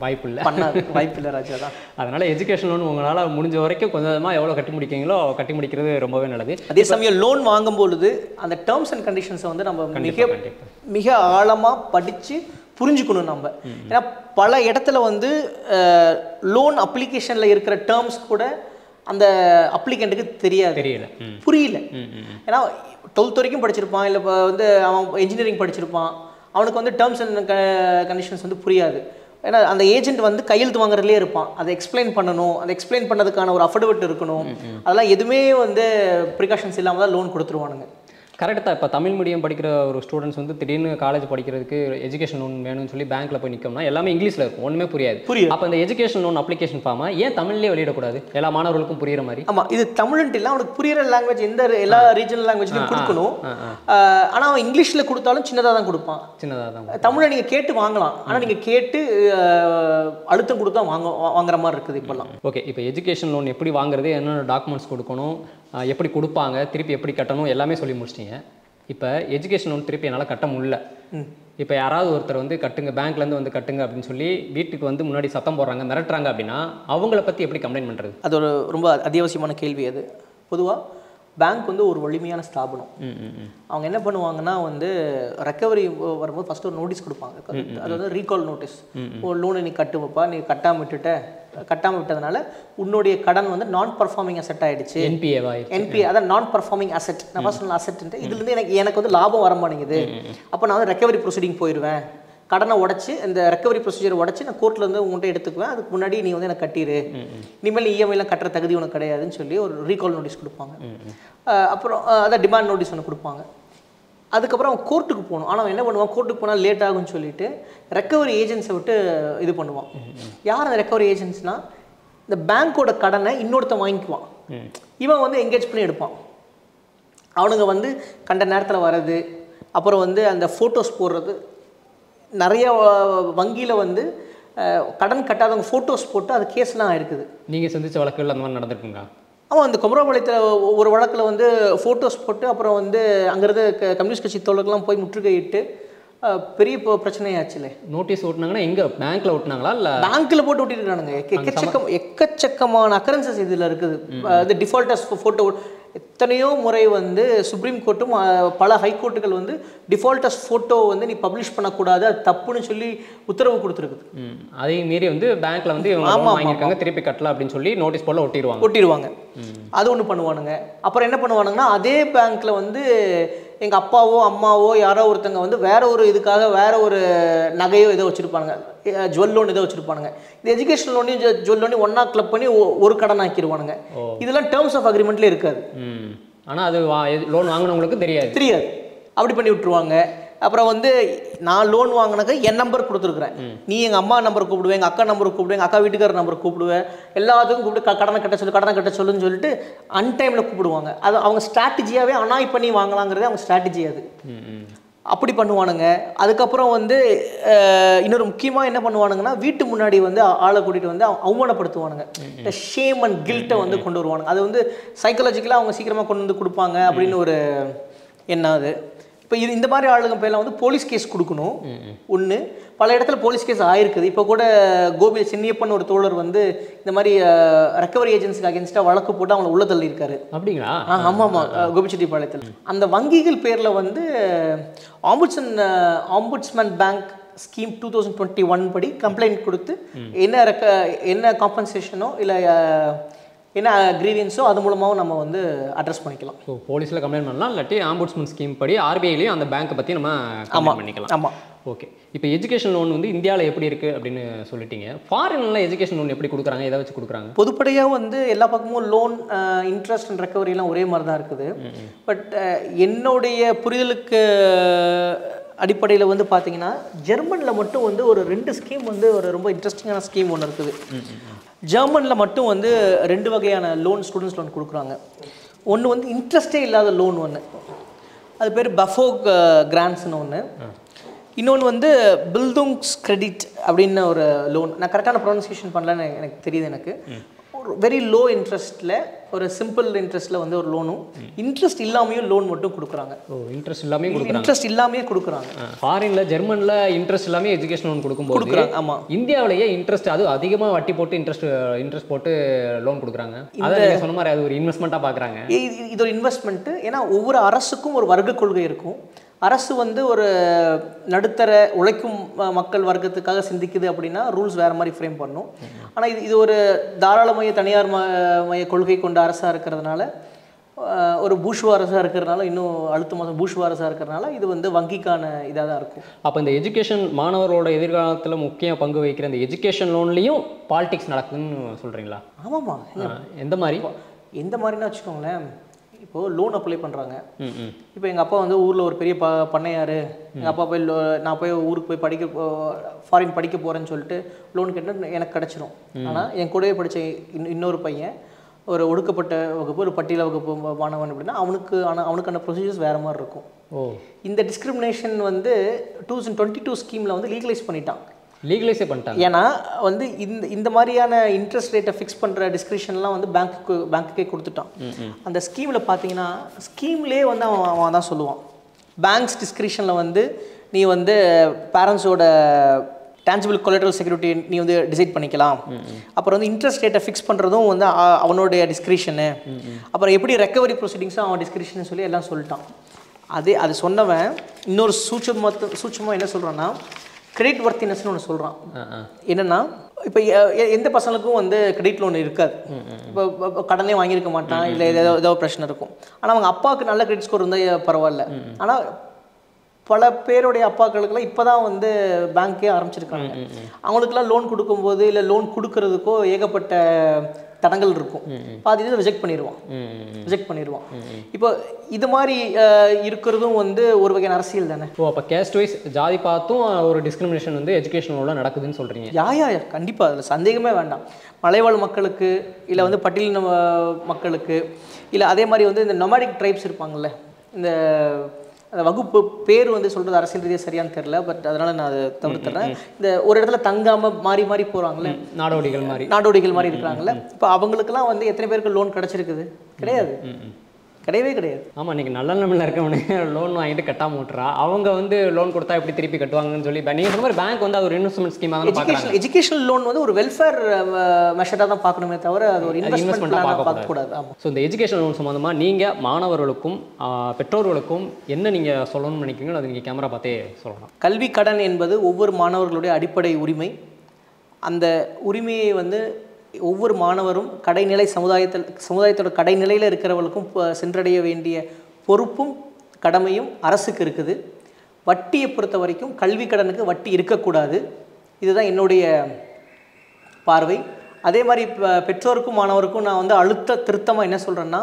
வாய்ப்பில்லை ராஜா தான். அதனால எஜுகேஷன் லோன் உங்களால் முடிஞ்ச வரைக்கும் கொஞ்சமாக எவ்வளோ கட்டி முடிக்கிறீங்களோ கட்டி முடிக்கிறது ரொம்பவே நல்லது. அதே சமயம் லோன் வாங்கும் பொழுது அந்த டேர்ம்ஸ் அண்ட் கண்டிஷன்ஸை வந்து நம்ம மிக ஆழமாக படித்து புரிஞ்சுக்கணும் நம்ம. ஏன்னா பல இடத்துல வந்து லோன் அப்ளிகேஷனில் இருக்கிற டேர்ம்ஸ் கூட அந்த அப்ளிகண்ட்டுக்கு தெரியல, புரியல. ஏன்னா 12th வரைக்கும் படிச்சிருப்பான், இல்லை இப்போ வந்து அவன் இன்ஜினியரிங் படிச்சிருப்பான், அவனுக்கு வந்து டேர்ம்ஸ் அண்ட் கண்டிஷன்ஸ் வந்து புரியாது. ஏன்னா அந்த ஏஜென்ட் வந்து கையெழுத்து வாங்குறதுலேயே இருப்பான். அதை எக்ஸ்பிளைன் பண்ணணும், அதை எக்ஸ்பிளைன் பண்ணதுக்கான ஒரு அஃபர்டவிட் இருக்கணும். அதெல்லாம் எதுவுமே வந்து ப்ரிகாஷன்ஸ் இல்லாமல் தான் லோன் கொடுத்துருவானுங்க. கரெக்டாக தான். இப்போ தமிழ் மீடியம் படிக்கிற ஒரு ஸ்டூடெண்ட்ஸ் வந்து திடீர்னு காலேஜ் படிக்கிறதுக்கு எஜுகேஷன் லோன் வேணும்னு சொல்லி பேங்க்கில் போய் நிற்கணும்னா எல்லாமே இங்கிலீஷில் இருக்கும், ஒன்றுமே புரியாது. அப்போ அந்த எஜுகேஷன் லோன் அப்ளிகேஷன் ஃபார்மை ஏன் தமிழ்லேயே வெளியிடக்கூடாது, எல்லா மாணவர்களுக்கும் புரியுற மாதிரி? ஆமாம், இது தமிழ்ன்ட்டு இல்லை, அவனுக்கு புரியுற லாங்குவேஜ் எல்லா ரீஜனல் லாங்குவேஜ்லையும் கொடுக்கணும். ஆனால் அவன் இங்கிலீஷில் கொடுத்தாலும் சின்னதாக தான் கொடுப்பான். தமிழை நீங்கள் கேட்டு வாங்கலாம், ஆனால் நீங்கள் கேட்டு அழுத்தம் கொடுத்தா வாங்குற மாதிரி இருக்குது இப்போல்லாம். ஓகே, இப்போ எஜுகேஷன் லோன் எப்படி வாங்குறது, என்னென்ன டாக்குமெண்ட்ஸ் கொடுக்கணும், எப்படி கொடுப்பாங்க, திருப்பி எப்படி கட்டணும் எல்லாமே சொல்லி முடிச்சிட்டிங்க. இப்போ எஜுகேஷன் லோன் திருப்பி என்னால் கட்ட முடியல. இப்போ யாராவது ஒருத்தர் வந்து கட்டுங்க, பேங்க்லேருந்து வந்து கட்டுங்க அப்படின்னு சொல்லி வீட்டுக்கு வந்து முன்னாடி சத்தம் போடுறாங்க, மிரட்டுறாங்க அப்படின்னா அவங்கள பற்றி எப்படி கம்ப்ளைண்ட் பண்ணுறது? அது ஒரு ரொம்ப அத்தியாவசியமான கேள்வி. அது பொதுவாக பேங்க் வந்து ஒரு வலிமையான ஸ்தாபனம். அவங்க என்ன பண்ணுவாங்கன்னா வந்து ரெக்கவரி வரும்போது ஃபஸ்ட்டு ஒரு நோட்டீஸ் கொடுப்பாங்க. அது வந்து ரீகால் நோட்டீஸ். ஒரு லோனை நீ கட்டுவப்பா, நீ கட்டாமல் விட்டதுனால உன்னுடைய கடன் வந்து நான் பர்ஃபார்மிங் அசெட் ஆகிடுச்சு. என்பிஏ அதான் நான் பர்ஃபார்மிங் அசெட். நான் ஃபர்ஸ்ட் சொன்ன அசெட் இதுலேருந்து எனக்கு வந்து லாபம் வர மாட்டேங்குது. அப்போ நான் வந்து ரெக்கவரி ப்ரொசீடிங் போயிடுவேன். கடனை உடச்சி இந்த ரெக்கவரி ப்ரொசீஜர் உடச்சி நான் கோர்ட்லேருந்து உங்கள்கிட்ட எடுத்துக்குவேன். அதுக்கு முன்னாடி நீ வந்து எனக்கு கட்டிடு, இனிமேல் இஎம்ஐலாம் கட்டுற தகுதி உனக்கு கிடையாதுன்னு சொல்லி ஒரு ரீகால் நோட்டீஸ் கொடுப்பாங்க. அப்புறம் அதான் டிமாண்ட் நோட்டீஸ் ஒன்று கொடுப்பாங்க. அதுக்கப்புறம் அவன் கோர்ட்டுக்கு போகணும். ஆனால் அவன் என்ன பண்ணுவான், கோர்ட்டுக்கு போனால் லேட் ஆகும்னு சொல்லிட்டு ரெக்கவரி ஏஜென்ட்ஸை விட்டு இது பண்ணுவான். யார் அந்த ரெக்கவரி ஏஜென்ட்ஸ்னால், இந்த பேங்க்கோட கடனை இன்னொருத்தன் வாங்கிக்குவான், இவன் வந்து என்கேஜ் பண்ணி எடுப்பான். அவனுங்க வந்து கண்ட நேரத்தில் வர்றது, அப்புறம் வந்து அந்த ஃபோட்டோஸ் போடுறது. நிறைய வங்கியில் வந்து கடன் கட்டாதவங்க ஃபோட்டோஸ் போட்டு அது கேஸ்லாம் இருக்குது. நீங்கள் சந்தித்த வழக்குகள் அந்த மாதிரி நடந்திருக்குங்களா? அவன் அந்த குமரபாளையத்தில் ஒரு வழக்கில் வந்து ஃபோட்டோஸ் போட்டு அப்புறம் வந்து அங்கேருந்து கம்யூனிஸ்ட் கட்சி தோழர்கள்லாம் போய் முற்றுகையிட்டு பெரிய பிரச்சனையாச்சுலே. நோட்டீஸ் ஓட்டினாங்கன்னா எங்கே, பேங்க்கில் ஓட்டினாங்களா இல்லை பேங்க்கில் போட்டு ஓட்டிருக்கானுங்க. எக்கச்சக்கமான அக்கரன்சஸ் இதில் இருக்குது. இது டிஃபால்டர்ஸ் ஃபோட்டோ எத்தனையோ முறை வந்து சுப்ரீம் கோர்ட்டும் பல ஹைகோர்ட்டுகள் வந்து டிஃபால்டர்ஸ் ஃபோட்டோ வந்து நீ பப்ளிஷ் பண்ணக்கூடாது, அது தப்புன்னு சொல்லி உத்தரவு கொடுத்துருக்குது. அதையும் மீறி வந்து பேங்க்கில் வந்து வாங்கியிருக்காங்க, திருப்பி கட்டலாம் அப்படின்னு சொல்லி நோட்டீஸ் போல ஒட்டிடுவாங்க. அது ஒன்று பண்ணுவானுங்க. அப்புறம் என்ன பண்ணுவானுங்கன்னா, அதே பேங்க்கில் வந்து எங்கள் அப்பாவோ அம்மாவோ யாரோ ஒருத்தங்க வந்து வேற ஒரு இதுக்காக வேற ஒரு நகையோ ஏதோ வச்சுருப்பானுங்க, ஜுவல் லோன் ஏதோ வச்சுருப்பானுங்க. இந்த எஜுகேஷன் லோனையும் ஜுவல் லோனையும் ஒன்றா கிளப் பண்ணி ஒரு கடன் ஆக்கிடுவானுங்க. இதெல்லாம் டேர்ம்ஸ் ஆஃப் அக்ரிமெண்ட்லேயே இருக்காது. ஆனால் அது லோன் வாங்கினவங்களுக்கு தெரியாது, அப்படி பண்ணி விட்டுருவாங்க. அப்புறம் வந்து நான் லோன் வாங்கினாக்க என் நம்பர் கொடுத்துருக்குறேன், நீ எங்கள் அம்மா நம்பர் கூப்பிடுவேன், எங்கள் அக்கா நம்பர் கூப்பிடுவேன், எங்கள் அக்கா வீட்டுக்கார நம்பர் கூப்பிடுவேன், எல்லாத்துக்கும் கூப்பிட்டு கடனை கட்ட சொல்லுன்னு சொல்லிட்டு அன்டைமில் கூப்பிடுவாங்க. அது அவங்க ஸ்ட்ராட்டஜியாகவே அனாய் பண்ணி வாங்கலாங்கிறது அவங்க ஸ்ட்ராட்டஜி. அது அப்படி பண்ணுவானுங்க. அதுக்கப்புறம் வந்து இன்னொரு முக்கியமாக என்ன பண்ணுவானுங்கன்னா, வீட்டு முன்னாடி வந்து ஆளை கூட்டிகிட்டு வந்து அவமானப்படுத்துவானுங்க. இந்த ஷேம் அண்ட் கில்ட்டை வந்து கொண்டு வருவானுங்க. அது வந்து சைக்காலஜிக்கலாக அவங்க சீக்கிரமாக கொண்டு வந்து கொடுப்பாங்க அப்படின்னு ஒரு எண்ணம். அது இப்போ இந்த மாதிரி ஆளுங்க பேரில் வந்து போலீஸ் கேஸ் கொடுக்கணும் ஒன்று. பல இடத்துல போலீஸ் கேஸ் ஆயிருக்குது. இப்போ கூட கோபி சின்னியப்பன் ஒரு தோழர் வந்து இந்த மாதிரி ரெக்கவரி ஏஜென்சிக்கு அகேன்ஸ்டாக வழக்கு போட்டு அவங்களை உள்ள தள்ளியிருக்காரு. அப்படிங்களா? ஆமாம், கோபிச்செட்டிப்பாளையத்தில். அந்த வங்கிகள் பேரில் வந்து ஆம்புட்ஸ்மேன் பேங்க் ஸ்கீம் 2021 படி கம்ப்ளைண்ட் கொடுத்து என்ன காம்பன்சேஷனோ இல்லை என்ன கிரீவியன்ஸோ அது மூலமாகவும் நம்ம வந்து அட்ரஸ் பண்ணிக்கலாம். ஸோ போலீஸில் கம்ப்ளைண்ட் பண்ணலாம், இல்லாட்டி ஆம்புட்ஸ்மேன் ஸ்கீம் படி ஆர்பிஐலையும் அந்த பேங்க்கை பற்றி நம்ம கம்ப்ளைண்ட் பண்ணிக்கலாம். ஆமாம். ஓகே, இப்போ எஜுகேஷன் லோன் வந்து இந்தியாவில் எப்படி இருக்குது அப்படின்னு சொல்லிட்டீங்க. ஃபாரின்ல எஜுகேஷன் லோன் எப்படி கொடுக்குறாங்க, எதை வச்சு கொடுக்குறாங்க? பொதுப்படையாக வந்து எல்லா பக்கமும் லோன் இன்ட்ரெஸ்ட் அண்ட் ரெக்கவரிலாம் ஒரே மாதிரி தான் இருக்குது. பட் என்னுடைய புரிதலுக்கு அடிப்படையில் வந்து பார்த்தீங்கன்னா, ஜெர்மனில் மட்டும் வந்து ஒரு 2 ஸ்கீம் வந்து ஒரு ரொம்ப இன்ட்ரெஸ்டிங்கான ஸ்கீம் ஒன்று இருக்குது. ஜெர்மனில் மட்டும் வந்து 2 வகையான லோன், ஸ்டூடெண்ட்ஸ் லோன் கொடுக்குறாங்க. ஒன்று வந்து இன்ட்ரெஸ்டே இல்லாத லோன் ஒன்று, அது பேர் பஃபோக் கிராண்ட்ஸ்னு ஒன்று. இன்னொன்று வந்து பில்துங்ஸ் கிரெடிட் அப்படின்னு ஒரு லோன். நான் கரெக்டான ப்ரொனன்சியேஷன் பண்ணலன்னு எனக்கு தெரியுது. எனக்கு ஒரு வெரி லோ இன்ட்ரெஸ்ட்டில் ஒரு சிம்பிள் இன்ட்ரெஸ்ட்டில் வந்து ஒரு லோனும், இன்ட்ரெஸ்ட் இல்லாமையும் லோன் மட்டும் கொடுக்குறாங்க. இன்ட்ரெஸ்ட் இல்லாமையே கொடுக்குறாங்க. ஃபாரின்ல ஜெர்மனில் இன்ட்ரெஸ்ட் இல்லாமல் எஜுகேஷன் லோன் கொடுக்கும்போது, ஆமாம், இந்தியாவிலேயே இன்ட்ரெஸ்ட் அது அதிகமாக வட்டி போட்டு இன்ட்ரெஸ்ட் போட்டு லோன் கொடுக்குறாங்க. அதை சொன்ன மாதிரி அது ஒரு இன்வெஸ்ட்மெண்ட்டாக பார்க்குறாங்க. இது ஒரு இன்வெஸ்ட்மெண்ட்டு. ஏன்னா ஒவ்வொரு அரசுக்கும் ஒரு வர்க்க கொள்கை இருக்கும். அரசு வந்து ஒரு நடுத்தர உழைக்கும் மக்கள் வர்க்கத்துக்காக சிந்திக்குது அப்படின்னா ரூல்ஸ் வேறு மாதிரி ஃப்ரேம் பண்ணும். ஆனால் இது ஒரு தாராளமய தனியார் மய கொள்கை கொண்ட அரசாக இருக்கிறதுனால, ஒரு பூஷ்வா அரசாக இருக்கிறதுனால, இன்னும் அழுத்தமாக பூஷ்வா அரசாக இருக்கிறதுனால இது வந்து வங்கிக்கான இதாக தான் இருக்கும். அப்போ இந்த எஜுகேஷன் மாணவரோட எதிர்காலத்தில் முக்கிய பங்கு வகிக்கிற இந்த எஜுகேஷன் லோன்லேயும் பாலிடிக்ஸ் நடக்குதுன்னு சொல்கிறீங்களா? ஆமாம்மா. எந்த மாதிரினா வச்சுக்கோங்களேன், இப்போது லோன் அப்ளை பண்ணுறாங்க. இப்போ எங்கள் அப்பா வந்து ஊரில் ஒரு பெரிய பண்ணையார், எங்கள் அப்பா போய் நான் போய் ஊருக்கு போய் ஃபாரின் படிக்க போகிறேன்னு சொல்லிட்டு லோன் கேட்டால் எனக்கு கிடச்சிரும். ஆனால் என் கூடவே படித்த இன்னொரு பையன் ஒரு ஒடுக்கப்பட்ட வகுப்பு, ஒரு பட்டியல வகுப்பு மாணவன் அப்படின்னா அவனுக்கான ப்ரொசீஜர்ஸ் வேறு மாதிரி இருக்கும். இந்த டிஸ்கிரிமினேஷன் வந்து 2022 ஸ்கீமில் வந்து லீகலைஸ் பண்ணிட்டான். லீகலைஸே பண்ணிட்டாங்க. ஏன்னா வந்து இந்த மாதிரியான இன்ட்ரெஸ்ட் ரேட்டை ஃபிக்ஸ் பண்ணுற டிஸ்கிரிப்ஷன்லாம் வந்து பேங்க்குக்கே கொடுத்துட்டான். அந்த ஸ்கீமில் பார்த்தீங்கன்னா, ஸ்கீம்லேயே வந்து அவன் தான் சொல்லுவான், பேங்க்ஸ் டிஸ்கிரிப்ஷனில் வந்து நீ வந்து பேரண்ட்ஸோட டான்ஜிபிள் கொலெட்ரல் செக்யூரிட்டி நீ வந்து டிசைட் பண்ணிக்கலாம். அப்புறம் வந்து இன்ட்ரெஸ்ட் ரேட்டை ஃபிக்ஸ் பண்ணுறதும் வந்து அவனுடைய டிஸ்கிரிப்ஷனு. அப்புறம் எப்படி ரெக்கவரி ப்ரொசீடிங்ஸும் அவன் டிஸ்கிரிப்ஷன் சொல்லி எல்லாம் சொல்லிட்டான். அது சொன்னவன் இன்னொரு சூட்சமாக என்ன சொல்கிறான்னா, கிரெடிட் வர்த்தினஸ்னு ஒன்று சொல்கிறான். என்னென்னா, இப்போ எந்த பசங்களுக்கும் வந்து கிரெடிட் லோன் இருக்காது. இப்போ கடனே வாங்கியிருக்க மாட்டான், இல்லை ஏதோ பிரச்சனை இருக்கும். ஆனால் அவங்க அப்பாவுக்கு நல்ல கிரெடிட் ஸ்கோர் இருந்தால் பரவாயில்ல. ஆனால் பல பேருடைய அப்பாக்களுக்கெல்லாம் இப்போ தான் வந்து பேங்க்கே ஆரம்பிச்சிருக்காங்க. அவங்களுக்குலாம் லோன் கொடுக்கும்போது இல்லை லோன் கொடுக்கறதுக்கோ ஏகப்பட்ட தடங்கள் இருக்கும், பாதி இதை ரிஜெக்ட் பண்ணிடுவான். இப்போ இது மாதிரி இருக்கிறதும் வந்து ஒரு வகையான அரசியல் தானே. அப்போ கேஸ்ட் வைஸ் ஜாதி பார்த்தும் ஒரு டிஸ்கிரிமினேஷன் வந்து எஜுகேஷனோட நடக்குதுன்னு சொல்கிறீங்க? யா கண்டிப்பாக, அதில் சந்தேகமே வேண்டாம். மலைவாழ் மக்களுக்கு இல்லை வந்து பட்டியலின மக்களுக்கு இல்லை அதே மாதிரி வந்து இந்த நொமாடிக் ட்ரைப்ஸ் இருப்பாங்கள்ல, இந்த வகுப்பு பேர் வந்து சொல்கிறது அரசியல் ரீதியாக சரியானு தெரில, பட் அதனால் நான் அதை தவிர்த்துறேன். இந்த ஒரு இடத்துல தங்காமல் மாறி போகிறாங்களே, நாடோடிகள் மாதிரி இருக்கிறாங்களே, இப்போ அவங்களுக்குலாம் வந்து எத்தனை பேருக்கு லோன் கிடச்சிருக்குது? கிடையவே கிடையாது. ஆமாம், இன்றைக்கி நல்ல நிலைமையில் இருக்கவனுக்கு லோன் வாங்கிட்டு கட்டாமல் விட்டுறா. அவங்க வந்து லோன் கொடுத்தா எப்படி திருப்பி கட்டுவாங்கன்னு சொல்லி நீங்கள் சொன்ன மாதிரி பேங்க் வந்து அது ஒரு இன்வெஸ்ட்மெண்ட் ஸ்கீமாக தான் பார்க்குறாங்க. எஜுகேஷனல் லோன் வந்து ஒரு வெல்ஃபேர் மெஷராக தான் பார்க்கணுமே தவிர அது ஒரு இன்வெஸ்ட்மெண்ட்டாக பார்க்கக்கூடாது. ஸோ இந்த எஜுகேஷன் லோன் சம்மந்தமாக நீங்கள் மாணவர்களுக்கும் பெற்றோர்களுக்கும் என்ன நீங்கள் சொல்லணும்னு நினைக்கிறீங்களோ அது நீங்கள் கேமரா பார்த்தே சொல்லலாம். கல்வி கடன் என்பது ஒவ்வொரு மாணவர்களுடைய அடிப்படை உரிமை. அந்த உரிமையை வந்து ஒவ்வொரு மாணவரும் கடைநிலை சமுதாயத்தோட கடைநிலையில் இருக்கிறவர்களுக்கும் சென்றடைய வேண்டிய பொறுப்பும் கடமையும் அரசுக்கு இருக்குது. வட்டியை பொறுத்த வரைக்கும் கல்வி கடனுக்கு வட்டி இருக்கக்கூடாது. இதுதான் என்னுடைய பார்வை. அதே மாதிரி பெற்றோருக்கும் மாணவருக்கும் நான் வந்து திருத்தமாக என்ன சொல்கிறேன்னா,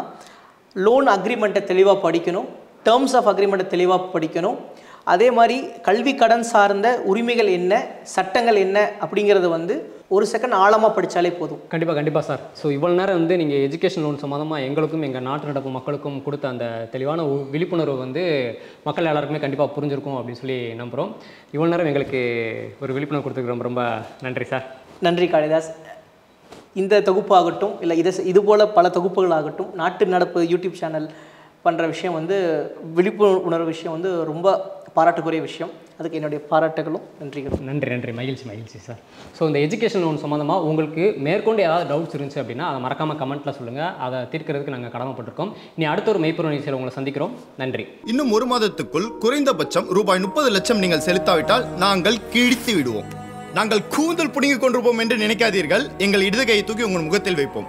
லோன் அக்ரிமெண்ட்டை தெளிவாக படிக்கணும், டேர்ம்ஸ் ஆஃப் அக்ரிமெண்ட்டை தெளிவாக படிக்கணும். அதே மாதிரி கல்வி கடன் சார்ந்த உரிமைகள் என்ன, சட்டங்கள் என்ன அப்படிங்கிறத வந்து ஒரு செகண்ட் ஆழமாக படித்தாலே போதும். கண்டிப்பாக சார். ஸோ இவ்வளோ நேரம் வந்து நீங்கள் எஜுகேஷன் லோன் சம்மந்தமாக எங்களுக்கும் எங்கள் நாட்டு நடப்பு மக்களுக்கும் கொடுத்த அந்த தெளிவான விழிப்புணர்வு வந்து மக்கள் எல்லாருக்குமே கண்டிப்பாக புரிஞ்சிருக்கும் அப்படின்னு சொல்லி நம்புகிறோம். இவ்வளோ நேரம் எங்களுக்கு ஒரு விழிப்புணர்வு கொடுத்துருக்க ரொம்ப நன்றி சார். நன்றி காளிதாஸ். இந்த தொகுப்பாகட்டும் இல்லை இதுபோல் பல தொகுப்புகள் ஆகட்டும், நாட்டு நடப்பு யூடியூப் சேனல் பண்ணுற விஷயம் வந்து விழிப்புணர்வு விஷயம் வந்து ரொம்ப பாராட்டுக்குரிய விஷயம். அதுக்கு என்னுடைய பாராட்டுகளும் நன்றிகளும். நன்றி மகிழ்ச்சி சார். ஸோ இந்த எஜுகேஷன் லோன் சம்மந்தமாக உங்களுக்கு மேற்கொண்டு ஏதாவது டவுட்ஸ் இருந்துச்சு அப்படின்னா அதை மறக்காமல் கமெண்ட்டில் சொல்லுங்கள். அதை தீர்க்கிறதுக்கு நாங்கள் கடமைப்பட்டிருக்கோம். இனி அடுத்த ஒரு மெய்ப்பொருள் நிகழ்ச்சியில் உங்களை சந்திக்கிறோம். நன்றி. இன்னும் ஒரு மாதத்துக்குள் குறைந்தபட்சம் ரூபாய் 30 லட்சம் நீங்கள் செலுத்தாவிட்டால் நாங்கள் கிழித்து விடுவோம். நாங்கள் கூந்தல் புடுங்கிக் கொண்டிருப்போம் என்று நினைக்காதீர்கள். எங்கள் இடது கையை தூக்கி உங்கள் முகத்தில் வைப்போம்.